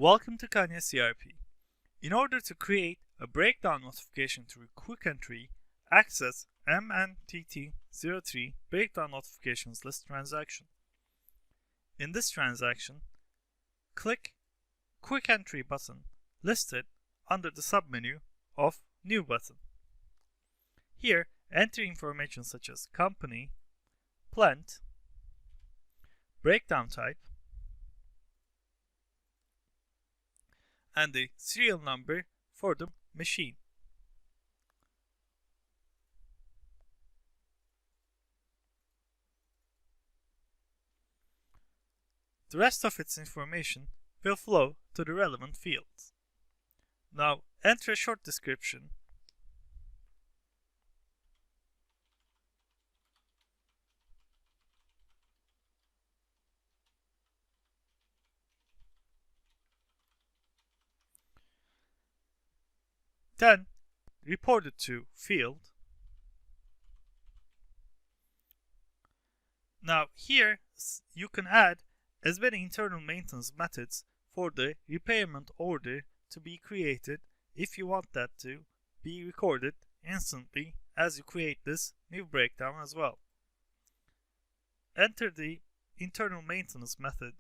Welcome to Kanya CRP. In order to create a breakdown notification through Quick Entry, access MNTT03 breakdown notifications list transaction. In this transaction, click Quick Entry button listed under the submenu of New button. Here, enter information such as company, plant, breakdown type, and the serial number for the machine. The rest of its information will flow to the relevant fields. Now enter a short description . Then report it to field. Now here you can add as many internal maintenance methods for the repairment order to be created if you want that to be recorded instantly as you create this new breakdown as well. Enter the internal maintenance method .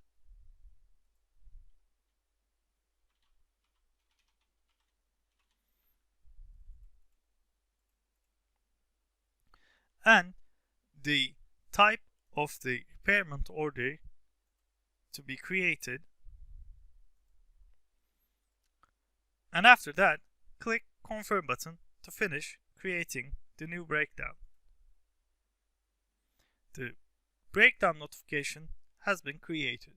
And the type of the repairment order to be created, and after that click confirm button to finish creating the new breakdown. The breakdown notification has been created.